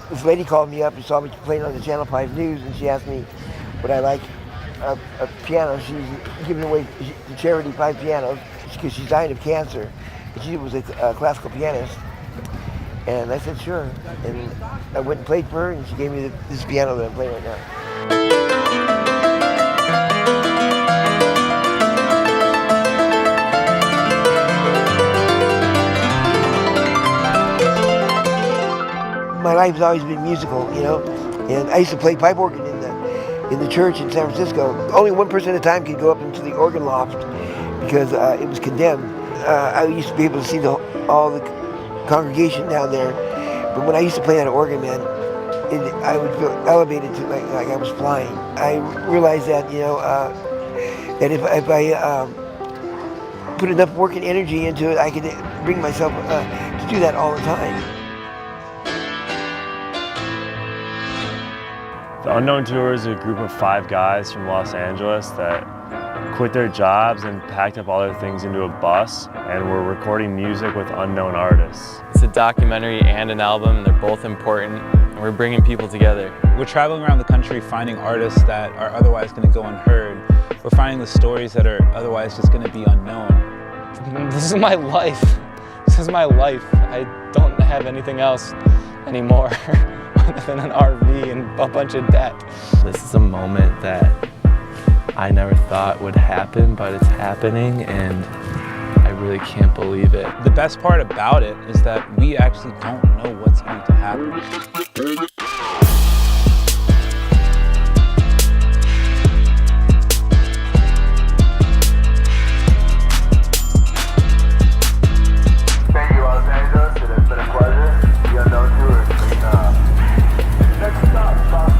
this lady called me up and saw me playing on the Channel 5 News, and she asked me would I like a piano. She's giving away to charity 5 pianos because she's dying of cancer. And she was a classical pianist. And I said, sure. And I went and played for her, and she gave me this piano that I'm playing right now. My life has always been musical, you know. And I used to play pipe organ in the church in San Francisco. Only one person at a time could go up into the organ loft because it was condemned. I used to be able to see all the congregation down there, but when I used to play on an organ, man, I would feel elevated to like I was flying. I realized that, you know, that if I put enough work and energy into it, I could bring myself to do that all the time. The Unknown Tour is a group of 5 guys from Los Angeles that quit their jobs and packed up all their things into a bus, and we're recording music with unknown artists. It's a documentary and an album, and they're both important, and we're bringing people together. We're traveling around the country finding artists that are otherwise going to go unheard. We're finding the stories that are otherwise just going to be unknown. This is my life. This is my life. I don't have anything else anymore other than an RV and a bunch of debt. This is a moment that I never thought would happen, but it's happening, and I really can't believe it. The best part about it is that we actually don't know what's going to happen. Thank you, Los Angeles. It has been a pleasure. The Unknown Tour. Next stop, Fox.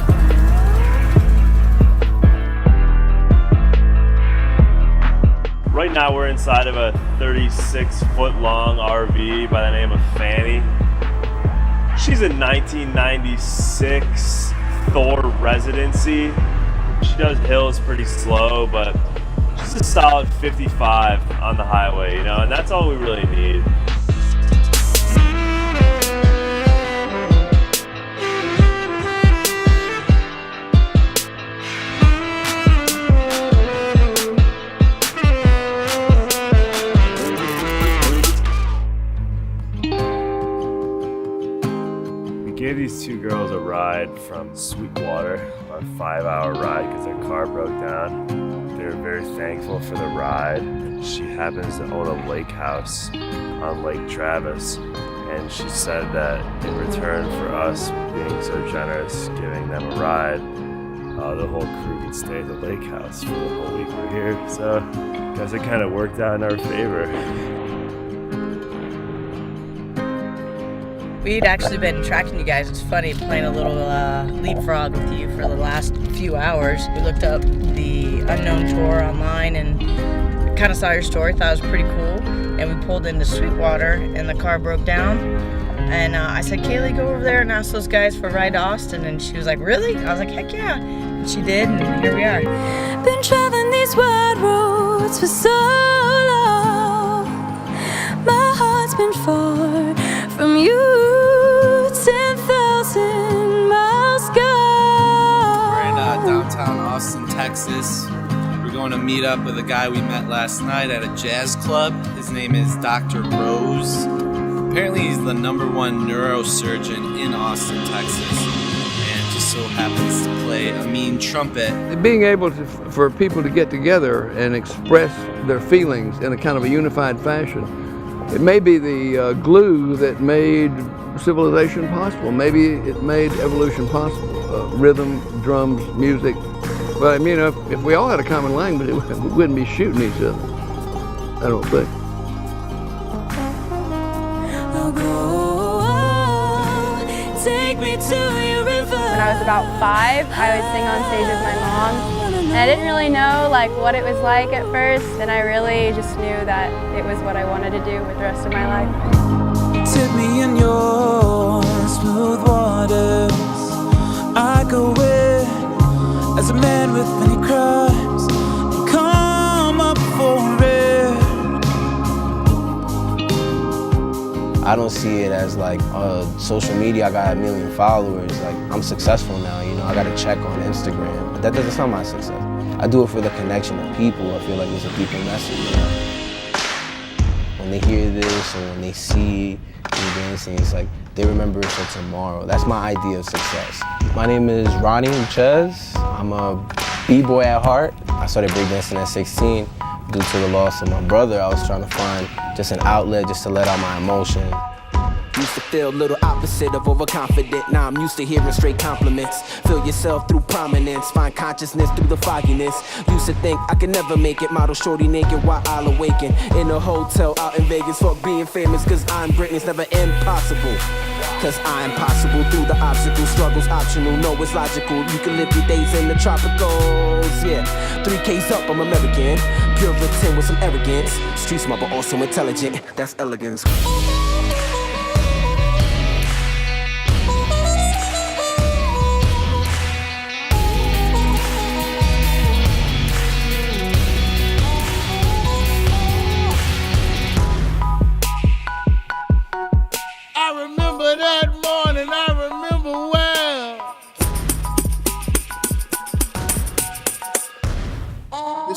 Right now we're inside of a 36-foot-long RV by the name of Fanny. She's a 1996 Thor residency. She does hills pretty slow, but she's a solid 55 on the highway, you know, and that's all we really need. We gave these 2 girls a ride from Sweetwater, a 5-hour ride because their car broke down. They were very thankful for the ride. She happens to own a lake house on Lake Travis, and she said that in return for us being so generous, giving them a ride, the whole crew could stay at the lake house for the whole week we're here. So I guess it kind of worked out in our favor. We'd actually been tracking you guys. It's funny playing a little leapfrog with you for the last few hours. We looked up the Unknown Tour online and kind of saw your story, thought it was pretty cool. And we pulled into Sweetwater and the car broke down. And I said, Kaylee, go over there and ask those guys for a ride to Austin. And she was like, really? I was like, heck yeah. And she did, and here we are. Been traveling these wide roads for so long. My heart's been far from you. 10,000 miles gone. We're in downtown Austin, Texas. We're going to meet up with a guy we met last night at a jazz club. His name is Dr. Rose. Apparently he's the #1 neurosurgeon in Austin, Texas, and just so happens to play a mean trumpet. Being able for people to get together and express their feelings in a kind of a unified fashion, it may be the glue that made civilization possible. Maybe it made evolution possible. Rhythm, drums, music. But I mean, if we all had a common language, we wouldn't be shooting each other. I don't think. Take me to your river. When I was about 5, I would sing on stage with my mom. And I didn't really know what it was like at first, and I really just knew that it was what I wanted to do with the rest of my life. Tip me in your smooth waters. I go in as a man with many crimes and come up for it. I don't see it as like social media, I got 1 million followers, like I'm successful now, you know, I got a check on Instagram. But that's not my success. I do it for the connection of people. I feel like it's a people message, you know? When they hear this or when they see me dancing, it's like they remember it for tomorrow. That's my idea of success. My name is Ronnie Ches. I'm a b-boy at heart. I started breakdancing at 16. Due to the loss of my brother, I was trying to find just an outlet just to let out my emotion. Used to feel a little opposite of overconfident. Now I'm used to hearing straight compliments. Feel yourself through prominence. Find consciousness through the fogginess. Used to think I could never make it. Model shorty naked while I'll awaken. In a hotel out in Vegas. Fuck being famous cause I'm great. It's never impossible. Cause I'm possible through the obstacles. Struggles optional. No, it's logical. You can live your days in the tropicals. Yeah, 3K's up, I'm American. Puritan with some arrogance. Street smart but also intelligent. That's elegance.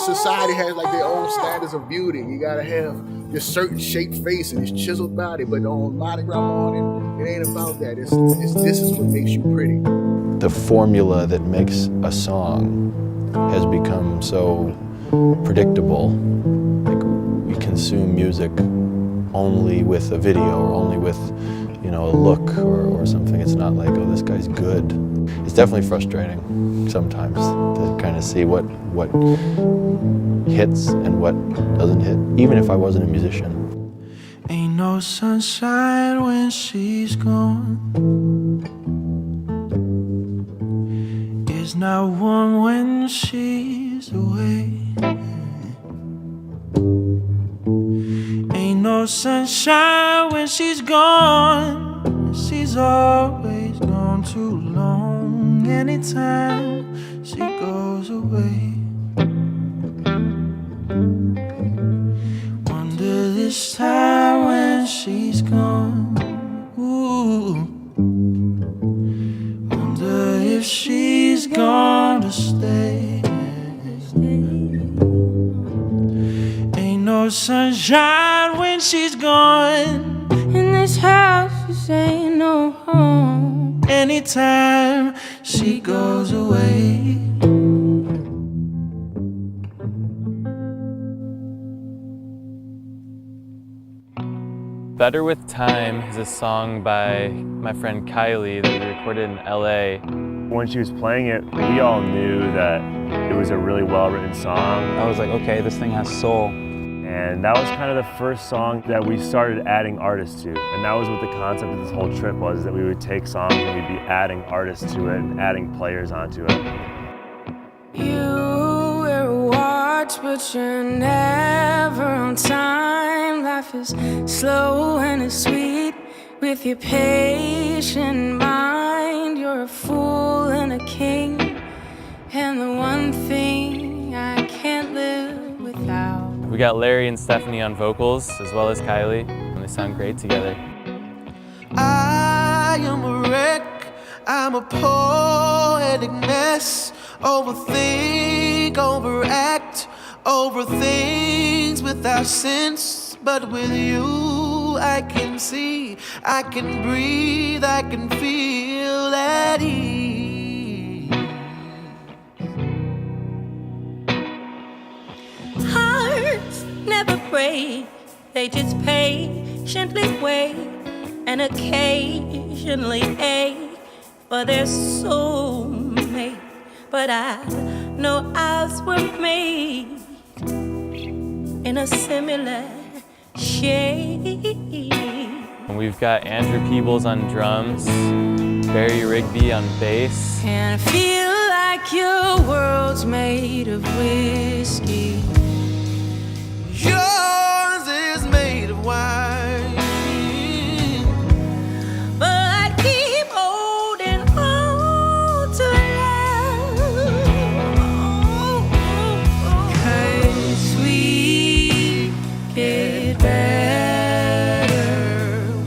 Society has like their own standards of beauty. You gotta have this certain shaped face and this chiseled body, but on Mardi Gras morning, it ain't about that. It's this is what makes you pretty. The formula that makes a song has become so predictable. Like we consume music only with a video or only with, you know, a look or something. It's not like, oh, this guy's good. It's definitely frustrating sometimes to kind of see what hits and what doesn't hit, even if I wasn't a musician. Ain't no sunshine when she's gone. It's not warm when she's away. Ain't no sunshine when she's gone. She's always gone too long. Anytime she goes away. Wonder this time when she's gone. Ooh. Wonder if she's gonna stay. Ain't no sunshine when she's gone. In this house, this ain't no home. Anytime she goes away. Better With Time is a song by my friend Kylie that we recorded in LA. When she was playing it, we all knew that it was a really well-written song. I was like, okay, this thing has soul. And that was kind of the first song that we started adding artists to. And that was what the concept of this whole trip was, that we would take songs and we'd be adding artists to it and adding players onto it. You wear a watch, but you're never on time. Life is slow and it's sweet with your patient mind. You're a fool and a king, and the one thing I can't live without. We got Larry and Stephanie on vocals, as well as Kylie, and they sound great together. I am a wreck, I'm a poetic mess. Overthink, overact, over things without sense. But with you, I can see, I can breathe, I can feel at ease. Hearts never break, they just patiently wait and occasionally ache for their soulmate. But I know ours were made in a similar shade. And we've got Andrew Peebles on drums, Barry Rigby on bass. And I feel like your world's made of whiskey. Yours is made of wine. But I keep holding on to love. 'Cause we get better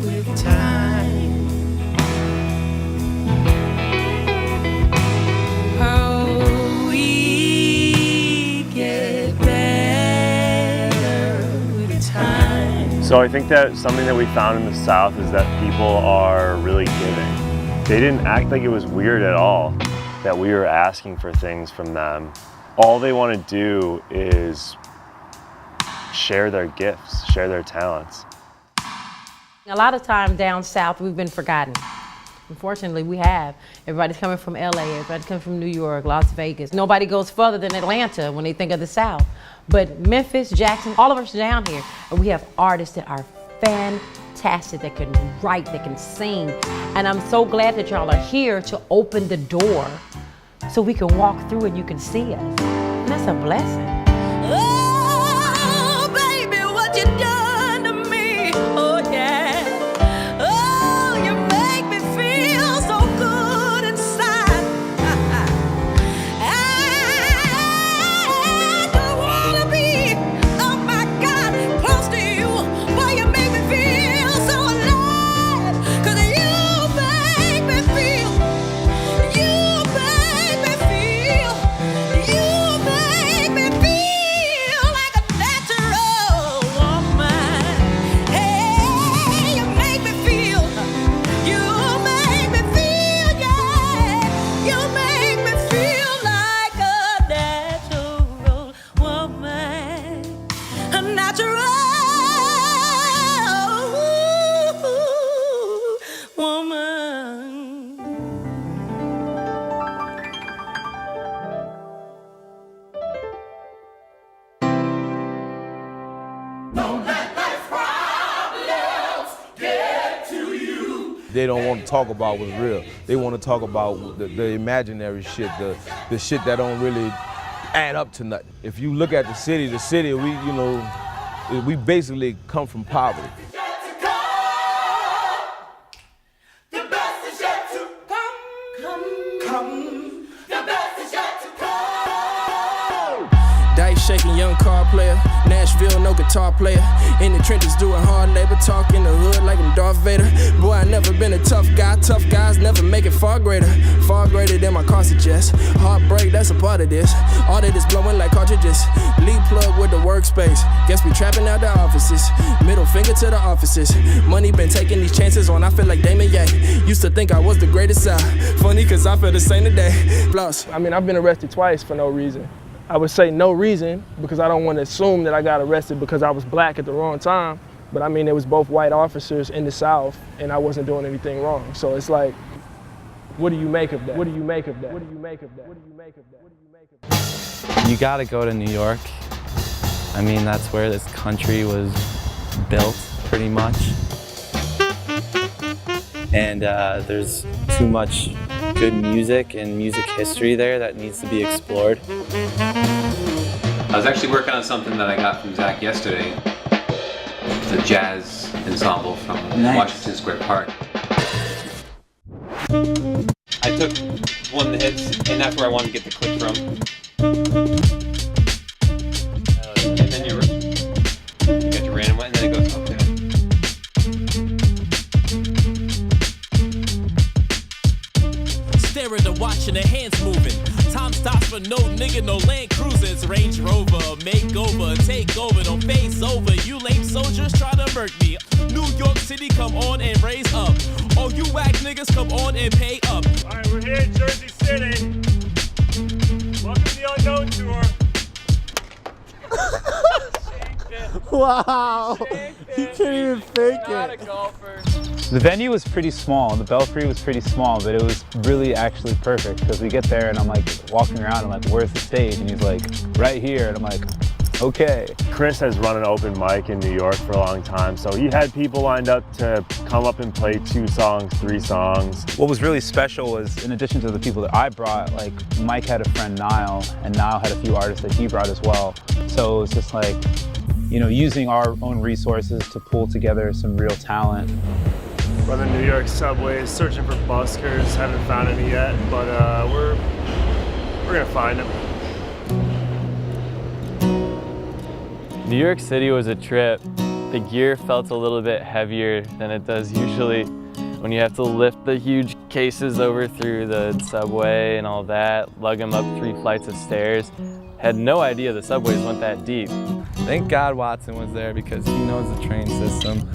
with So I think that something that we found in the South is that people are really giving. They didn't act like it was weird at all that we were asking for things from them. All they want to do is share their gifts, share their talents. A lot of times down south, we've been forgotten. Unfortunately, we have. Everybody's coming from LA, everybody's coming from New York, Las Vegas. Nobody goes further than Atlanta when they think of the South. But Memphis, Jackson, all of us are down here, and we have artists that are fantastic, that can write, that can sing. And I'm so glad that y'all are here to open the door so we can walk through and you can see us. And that's a blessing. Oh, baby, what you done to me? Oh, yeah. Oh, you make me feel so good inside. I don't wanna be, oh my God, close to you. Boy, you make me feel so alive. 'Cause you make me feel, you make me feel, you make me feel like a natural woman. Hey, you make me feel, you make me feel, yeah. You make me feel like a natural woman. A natural woman. They don't want to talk about what's real. They want to talk about the imaginary shit, the shit that don't really add up to nothing. If you look at the city, we basically come from poverty. Dice shaking, young car player. Nashville, no guitar player. In the trenches doing hard labor. Talk in the hood like I'm Darth Vader. Boy, I never been a tough guy. Tough guys never make it far greater. Far greater than my car suggests. Heartbreak, that's a part of this. All that is blowing like cartridges. Lead plug with the workspace. Guess we trapping out the offices. Middle finger to the offices. Money been taking these chances on. I feel like Damon Ye. Used to think I was the greatest out. Funny cause I feel the same today. Plus, I mean, I've been arrested twice for no reason. I would say no reason because I don't want to assume that I got arrested because I was black at the wrong time. But I mean, it was both white officers in the South and I wasn't doing anything wrong. So it's like, what do you make of that? What do you make of that? What do you make of that? What do you make of that? What do you make of that? You gotta go to New York. I mean, that's where this country was built, pretty much. And there's too much good music and music history there that needs to be explored. I was actually working on something that I got from Zach yesterday. It's a jazz ensemble from Washington Square Park. I took one of the hits, and that's where I wanted to get the click from. And then you got your random one, and then it goes up there. Staring to watching the hands moving. Time stops for no nigga, no Land Cruisers. Range Rover, makeover, take over, don't face over. You lame soldiers try to murk me. New York City, come on and raise up. All you whack niggas, come on and pay up. Alright, we're here in Jersey City. Welcome to the Unknown Tour. Wow! You can't even fake it. The venue was pretty small, the Belfry was pretty small, but it was really actually perfect because we get there and I'm like walking around and I'm like, where's the stage? And he's like, right here. And I'm like, okay. Chris has run an open mic in New York for a long time, so he had people lined up to come up and play 2 songs, 3 songs. What was really special was, in addition to the people that I brought, like Mike had a friend Niall, and Niall had a few artists that he brought as well. So it was just like, you know, using our own resources to pull together some real talent. We're on the New York subways searching for buskers. Haven't found any yet, but we're gonna find them. New York City was a trip. The gear felt a little bit heavier than it does usually when you have to lift the huge cases over through the subway and all that, lug them up 3 flights of stairs. Had no idea the subways went that deep. Thank God Watson was there because he knows the train system.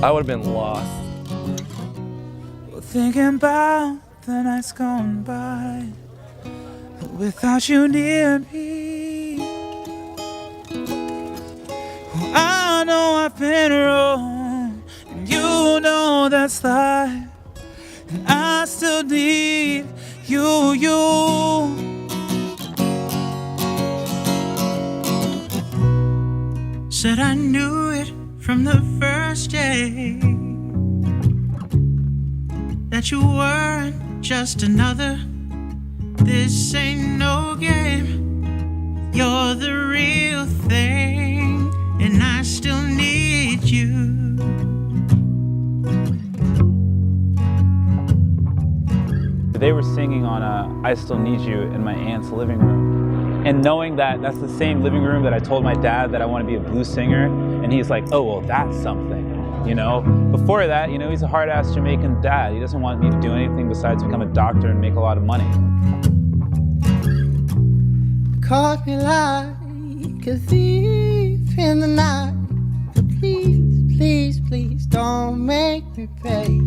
I would have been lost. Thinking about the nights gone by without you near me. Oh, I know I've been wrong, and you know that's life, and I still need you. Said I knew it from the first day that you weren't just another. This ain't no game. You're the real thing, and I still need you. They were singing on I Still Need You in my aunt's living room. And knowing that that's the same living room that I told my dad that I want to be a blues singer, and he's like, oh, well, that's something. You know, before that, you know, he's a hard-ass Jamaican dad. He doesn't want me to do anything besides become a doctor and make a lot of money. Caught me like a thief in the night. But please, please, please don't make me pay.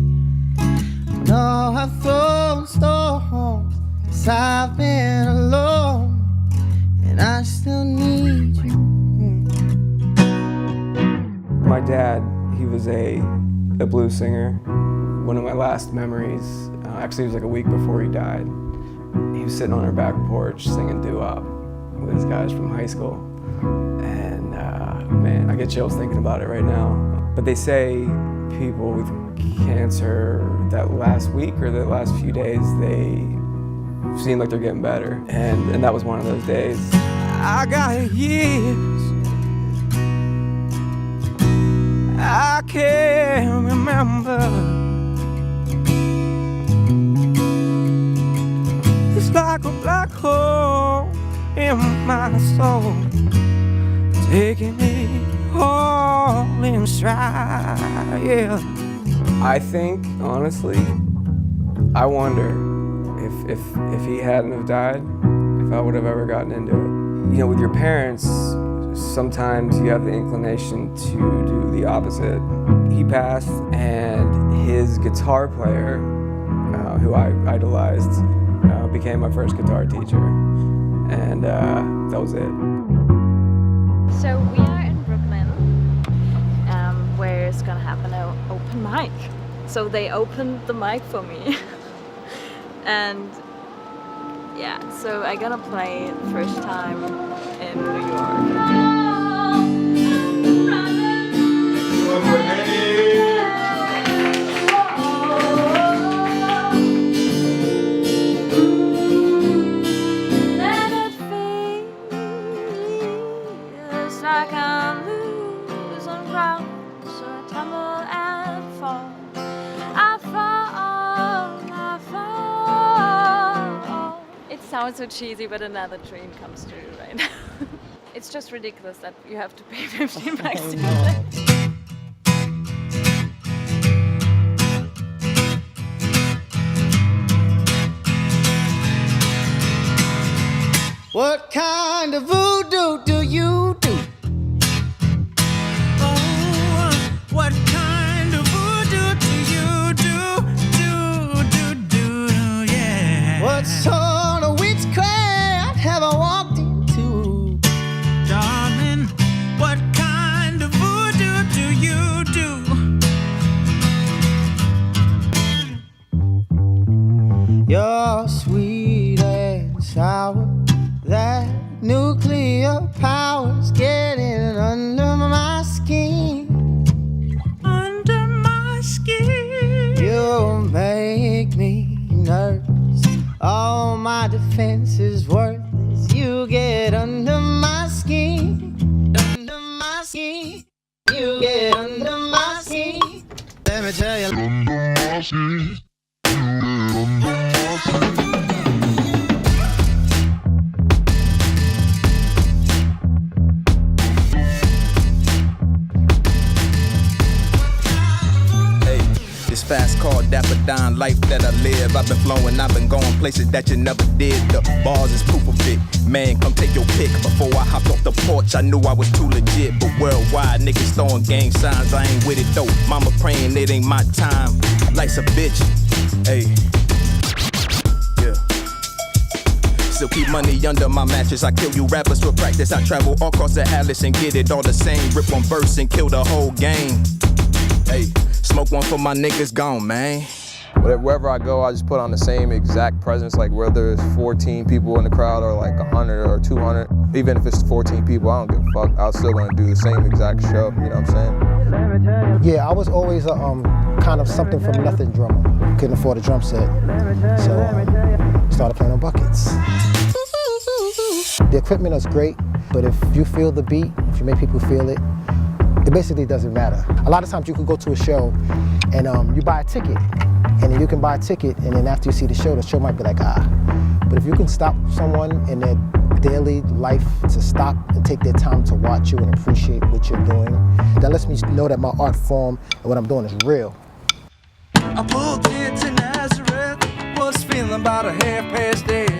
No, I've thrown stones, 'cause I've been alone, and I still need you. My dad, he was a blues singer. One of my last memories, actually it was like a week before he died, he was sitting on our back porch singing doo-wop with his guys from high school. And man, I get chills thinking about it right now. But they say people with cancer that last week or the last few days, they seem like they're getting better. And that was one of those days. I got years I can't remember. It's like a black hole in my soul, taking me all in stride, yeah. I think, honestly, I wonder if he hadn't have died, if I would have ever gotten into it. You know, with your parents, sometimes you have the inclination to do the opposite. He passed, and his guitar player, who I idolized, became my first guitar teacher, and that was it. So we are in Brooklyn, where it's gonna happen an open mic. So they opened the mic for me, and yeah, so I'm gonna play the first time in New York. Sounds so cheesy, but another dream comes true right now. It's just ridiculous that you have to pay 15 bucks to play. What kind of voodoo do you do? Oh, what kind of voodoo do you do, yeah. What sort of witchcraft have I walked into? Darling, what kind of voodoo do you do? You're sweet and sour. That nuclear power's getting under my skin. Under my skin. You make me nervous. All my defense is worthless. You get under my skin. Under my skin. You get under my skin. Let me tell you. Under my skin. You get under my skin. This fast car, dapper dime life that I live. I've been flowing, I've been going places that you never did. The bars is proof of it. Man, come take your pick. Before I hopped off the porch, I knew I was too legit. But worldwide, niggas throwing gang signs, I ain't with it though. Mama praying it ain't my time. Life's a bitch, ayy. Yeah. Still keep money under my mattress. I kill you rappers for practice. I travel all across the atlas and get it all the same. Rip one verse and kill the whole game. Hey, smoke one for my niggas gone, man. Wherever I go, I just put on the same exact presence, like whether it's 14 people in the crowd or like 100 or 200. Even if it's 14 people, I don't give a fuck. I'm still gonna do the same exact show, you know what I'm saying? Yeah, I was always a kind of something from nothing drummer. Couldn't afford a drum set, so started playing on buckets. The equipment is great, but if you feel the beat, if you make people feel it, it basically doesn't matter. A lot of times you can go to a show and you buy a ticket, and then you can buy a ticket, and then after you see the show might be like, ah. But if you can stop someone in their daily life to stop and take their time to watch you and appreciate what you're doing, that lets me know that my art form and what I'm doing is real. I pulled into Nazareth, was feeling about a half past dead.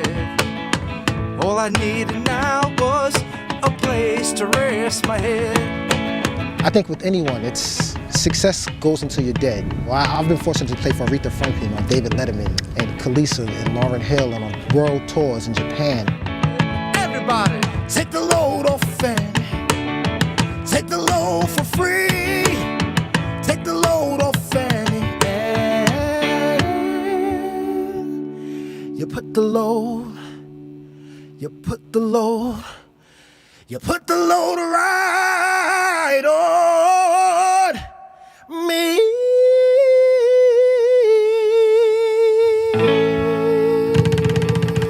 All I needed now was a place to rest my head. I think with anyone, it's success goes until you're dead. Well, I've been fortunate to play for Aretha Franklin, on David Letterman, and Khaleesa, and Lauryn Hill, and on world tours in Japan. Everybody, take the load off Fanny. Take the load for free. Take the load off Fanny. And you put the load, you put the load, you put the load right on me.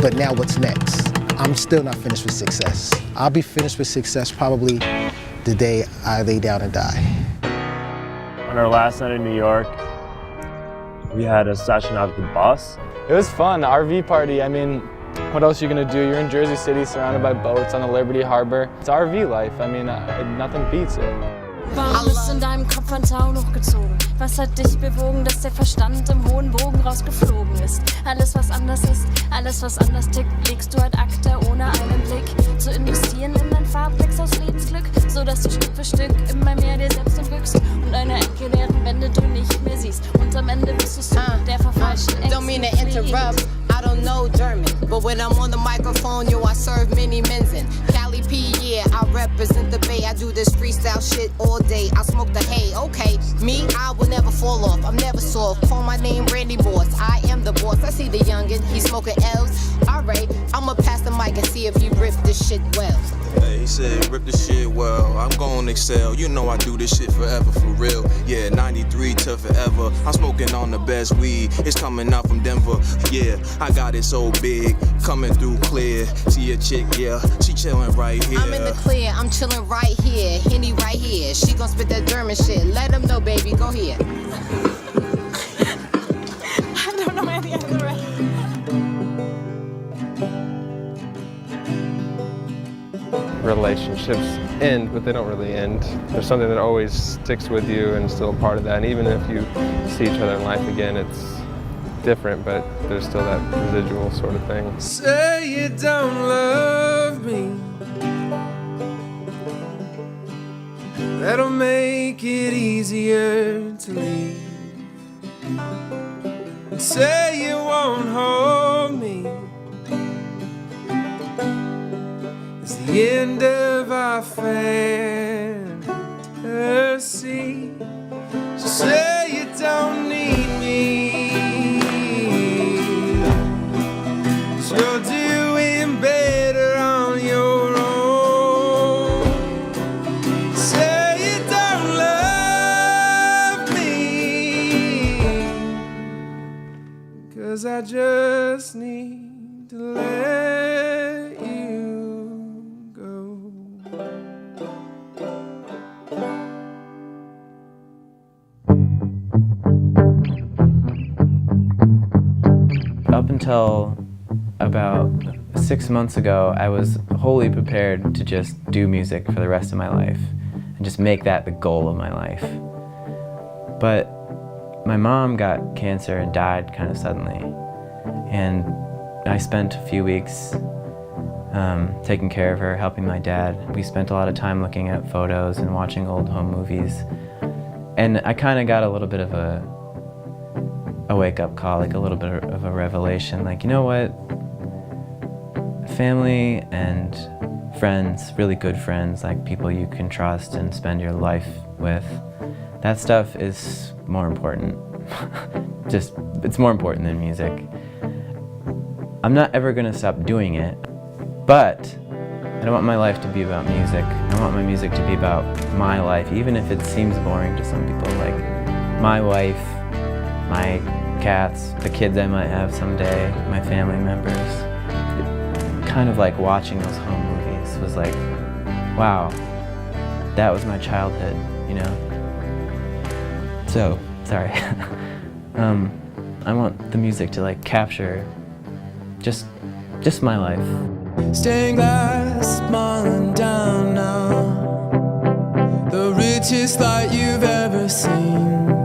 But now what's next? I'm still not finished with success. I'll be finished with success probably the day I lay down and die. On our last night in New York, we had a session out at the bus. It was fun, the RV party. I mean, what else are you gonna do? You're in Jersey City surrounded by boats on the Liberty Harbor. It's RV life. I mean, nothing beats it. War alles in deinem Kopf ein Zaun hochgezogen? Was hat dich bewogen, dass der Verstand im hohen Bogen rausgeflogen ist? Alles was anders ist, alles was anders tickt, legst du ad acta ohne einen Blick zu investieren in dein Farbplex aus Lebensglück, so dass du Stück für Stück immer mehr dir selbst entwürgst und eine Ecke deren Wände du nicht mehr siehst und am Ende bist du der verfalschten Ex. Don't mean to interrupt, I don't know German, but when I'm on the microphone, yo, I serve many men's in Cali P, yeah, I represent the Bay. I do this freestyle shit all day. I smoke the hay, okay. Me, I will never fall off. I'm never soft. Call my name Randy Boss. I am the boss. I see the youngin', he's smoking L's. Alright, I'ma pass the mic and see if he ripped this shit well. Hey, he said, rip the shit well. I'm gon' excel. You know I do this shit forever, for real. Yeah, 93 to forever. I'm smoking on the best weed. It's coming out from Denver. Yeah, I got it so big, coming through clear. See a chick, yeah, she chillin' right here. I'm in the clear, I'm chillin' right here. Henny right here. She gon' spit that German shit. Let him know, baby. Go here. I don't know any other way. Relationships end, but they don't really end. There's something that always sticks with you and still a part of that. And even if you see each other in life again, it's different, but there's still that residual sort of thing. Say you don't love me. That'll make it easier to leave. And say you won't hold me. It's the end of our fantasy. So say you don't need me. You're doing better on your own. Say you don't love me, 'cause I just need to let you go. Up until about 6 months ago, I was wholly prepared to just do music for the rest of my life and just make that the goal of my life. But My mom got cancer and died kind of suddenly, and I spent a few weeks taking care of her, helping my dad. We spent a lot of time looking at photos and watching old home movies, and I kind of got a little bit of a wake-up call, like a little bit of a revelation, like, you know what? Family and friends, really good friends, like people you can trust and spend your life with, that stuff is more important. Just, it's more important than music. I'm not ever gonna stop doing it, but I don't want my life to be about music. I want my music to be about my life, even if it seems boring to some people, like my wife, my cats, the kids I might have someday, my family members. Kind of like watching those home movies was like, wow, that was my childhood, you know? So, sorry. I want the music to like capture just my life. Stained glass, smiling down now. The richest light you've ever seen.